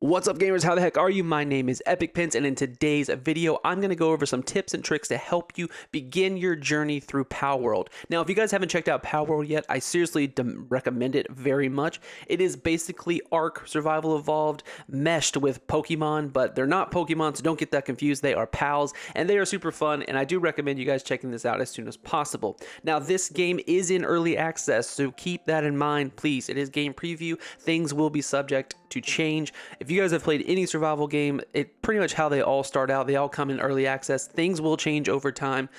What's up, gamers? How the heck are you? My name is Epic Pence, and in today's video, I'm going to go over some tips and tricks to help you begin your journey through Palworld. Now, if you guys haven't checked out Palworld yet, I seriously recommend it very much. It is basically Ark Survival Evolved meshed with Pokemon, but they're not Pokemon, so don't get that confused. They are pals, and they are super fun, and I do recommend you guys checking this out as soon as possible. Now, this game is in early access, so keep that in mind, please. It is game preview. Things will be subject to change. If you guys have played any survival game, it pretty much how they all start out. They all come in early access. Things will change over time.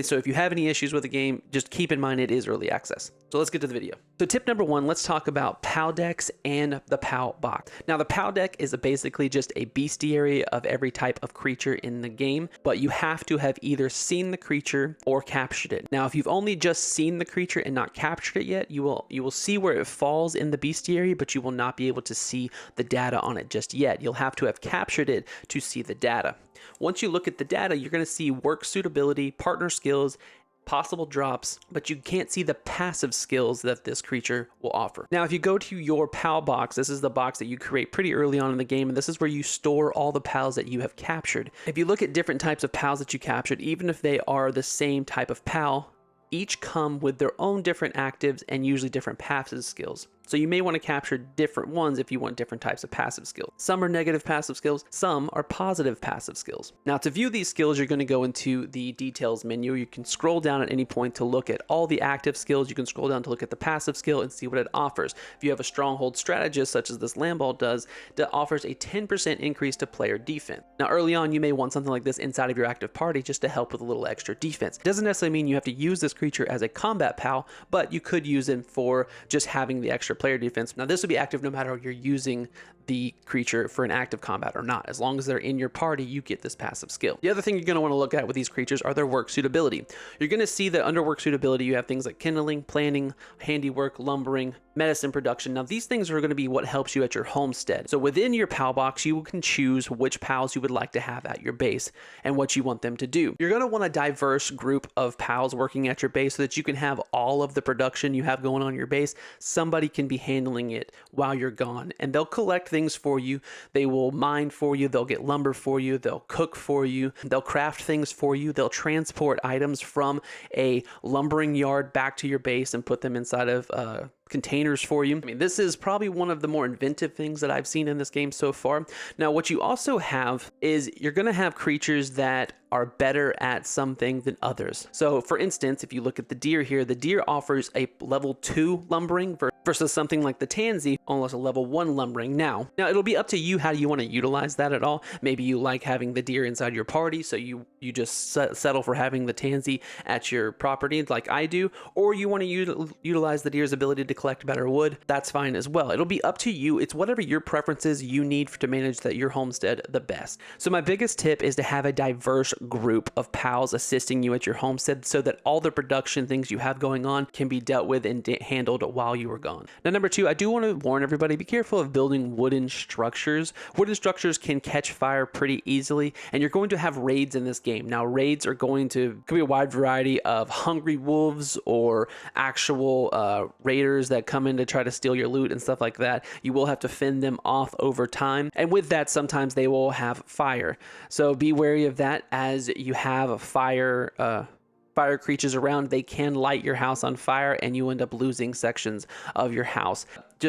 So if you have any issues with the game, just keep in mind it is early access. So let's get to the video. So tip number one, let's talk about PAL decks and the PAL box. Now the PAL deck is basically just a bestiary of every type of creature in the game, but you have to have either seen the creature or captured it. Now if you've only just seen the creature and not captured it yet, you will see where it falls in the bestiary, but you will not be able to see the data on it just yet. You'll have to have captured it to see the data. Once you look at the data, you're going to see work suitability, partner skills, possible drops, but you can't see the passive skills that this creature will offer. Now, if you go to your PAL box, this is the box that you create pretty early on in the game, and this is where you store all the pals that you have captured. If you look at different types of pals that you captured, even if they are the same type of pal, each come with their own different actives and usually different passive skills. So you may want to capture different ones if you want different types of passive skills. Some are negative passive skills, some are positive passive skills. Now to view these skills, you're going to go into the details menu. You can scroll down at any point to look at all the active skills. You can scroll down to look at the passive skill and see what it offers. If you have a stronghold strategist, such as this Lamball does, that offers a 10% increase to player defense. Now early on, you may want something like this inside of your active party just to help with a little extra defense. It doesn't necessarily mean you have to use this creature as a combat pal, but you could use it for just having the extra player defense. Now this will be active no matter if you're using the creature for an active combat or not. As long as they're in your party, you get this passive skill. The other thing you're going to want to look at with these creatures are their work suitability. You're going to see that under work suitability, you have things like kindling, planning, handiwork, lumbering, medicine production. Now these things are going to be what helps you at your homestead. So within your PAL box, you can choose which pals you would like to have at your base and what you want them to do. You're going to want a diverse group of pals working at your base so that you can have all of the production you have going on your base. Somebody can be handling it while you're gone, and they'll collect things for you. They will mine for you. They'll get lumber for you. They'll cook for you. They'll craft things for you. They'll transport items from a lumbering yard back to your base and put them inside of containers for you. I mean, this is probably one of the more inventive things that I've seen in this game so far. Now, what you also have is you're going to have creatures that are better at some things than others. So for instance, if you look at the deer here, the deer offers a level 2 lumbering versus something like the tansy, almost a level 1 lumbering. Now it'll be up to you how you want to utilize that at all. Maybe you like having the deer inside your party, so you just settle for having the tansy at your property like I do, or you want to utilize the deer's ability to collect better wood. That's fine as well. It'll be up to you. It's whatever your preferences you need to manage your homestead the best. So my biggest tip is to have a diverse group of pals assisting you at your homestead so that all the production things you have going on can be dealt with and handled while you are gone. Now, number two, I do want to warn everybody, be careful of building wooden structures. Wooden structures can catch fire pretty easily, and you're going to have raids in this game. Now, raids are could be a wide variety of hungry wolves or actual raiders that come in to try to steal your loot and stuff like that. You will have to fend them off over time, and with that, sometimes they will have fire. So be wary of that. As you have a fire creatures around, they can light your house on fire and you end up losing sections of your house.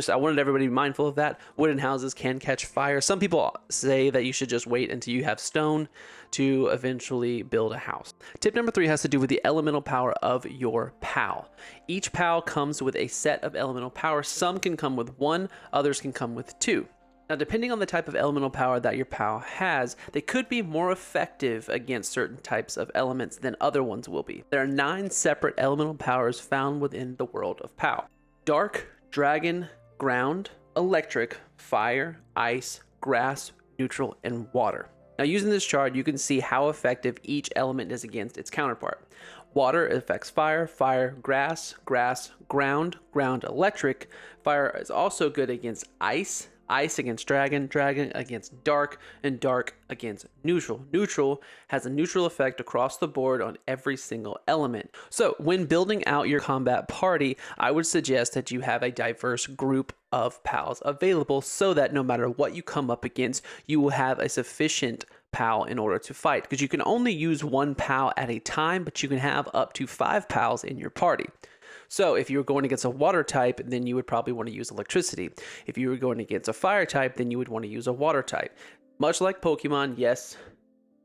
I wanted everybody to be mindful of that. Wooden houses can catch fire. Some people say that you should just wait until you have stone to eventually build a house. Tip number three has to do with the elemental power of your PAL. Each PAL comes with a set of elemental power. Some can come with one, others can come with two. Now, depending on the type of elemental power that your PAL has, they could be more effective against certain types of elements than other ones will be. There are 9 separate elemental powers found within the world of PAL. Dark, dragon, ground, electric, fire, ice, grass, neutral, and water. Now, using this chart, you can see how effective each element is against its counterpart. Water affects fire, grass, ground, electric. Fire is also good against ice, Ice against dragon, dragon against dark, and dark against neutral. Neutral has a neutral effect across the board on every single element. So when building out your combat party, I would suggest that you have a diverse group of pals available so that no matter what you come up against, you will have a sufficient pal in order to fight, because you can only use one pal at a time, but you can have up to 5 pals in your party. So if you were going against a water type, then you would probably want to use electricity. If you were going against a fire type, then you would want to use a water type. Much like Pokemon, yes,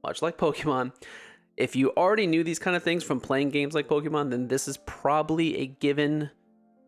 much like Pokemon. If you already knew these kind of things from playing games like Pokemon, then this is probably a given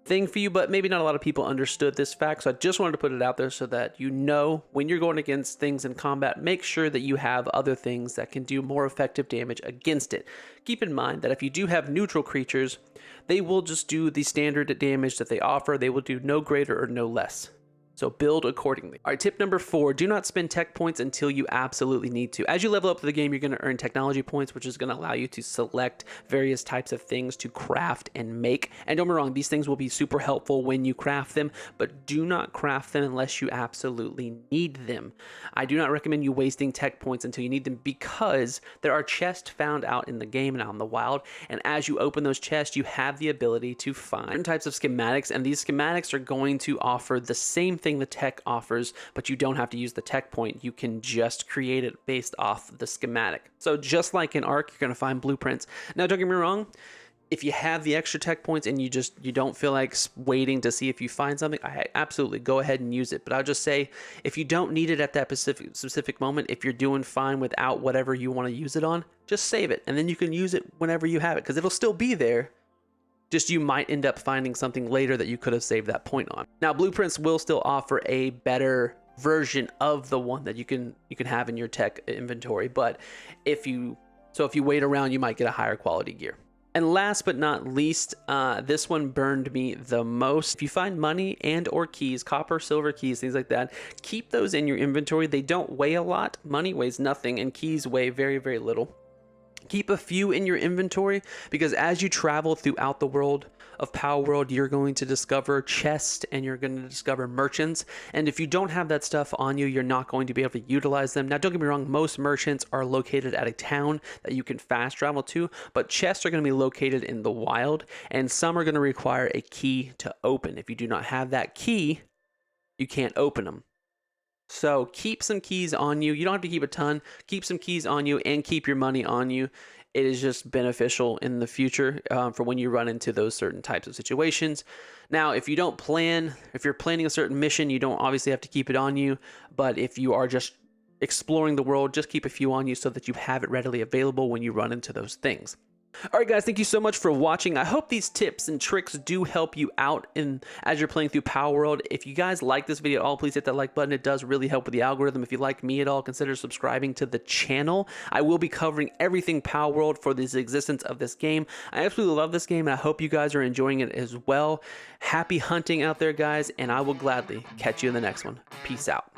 thing for you, but maybe not a lot of people understood this fact. So I just wanted to put it out there so that you know when you're going against things in combat, make sure that you have other things that can do more effective damage against it. Keep in mind that if you do have neutral creatures, they will just do the standard damage that they offer. They will do no greater or no less. So build accordingly. All right, tip number 4, do not spend tech points until you absolutely need to. As you level up the game, you're gonna earn technology points, which is gonna allow you to select various types of things to craft and make. And don't get me wrong, these things will be super helpful when you craft them, but do not craft them unless you absolutely need them. I do not recommend you wasting tech points until you need them, because there are chests found out in the game and out in the wild. And as you open those chests, you have the ability to find different types of schematics, and these schematics are going to offer the same thing the tech offers, but you don't have to use the tech point. You can just create it based off the schematic. So just like in Ark, you're going to find blueprints. Now, don't get me wrong, if you have the extra tech points and you don't feel like waiting to see if you find something, I absolutely go ahead and use it. But I'll just say, if you don't need it at that specific moment, if you're doing fine without whatever you want to use it on, just save it, and then you can use it whenever you have it, because it'll still be there. Just you might end up finding something later that you could have saved that point on. Now, blueprints will still offer a better version of the one that you can have in your tech inventory, but if you wait around, you might get a higher quality gear. And last but not least, this one burned me the most. If you find money and or keys, copper, silver keys, things like that, keep those in your inventory. They don't weigh a lot. Money weighs nothing, and keys weigh very, very little. Keep a few in your inventory, because as you travel throughout the world of Palworld, you're going to discover chests and you're going to discover merchants. And if you don't have that stuff on you, you're not going to be able to utilize them. Now, don't get me wrong, most merchants are located at a town that you can fast travel to, but chests are going to be located in the wild, and some are going to require a key to open. If you do not have that key, you can't open them. So keep some keys on you. You don't have to keep a ton. Keep some keys on you and keep your money on you. It is just beneficial in the future for when you run into those certain types of situations. Now, if you're planning a certain mission, you don't obviously have to keep it on you. But if you are just exploring the world, just keep a few on you so that you have it readily available when you run into those things. All right, guys, thank you so much for watching. I hope these tips and tricks do help you out as you're playing through Palworld. If you guys like this video at all, please hit that like button. It does really help with the algorithm. If you like me at all, consider subscribing to the channel. I will be covering everything Palworld for the existence of this game. I absolutely love this game, and I hope you guys are enjoying it as well. Happy hunting out there, guys, and I will gladly catch you in the next one. Peace out.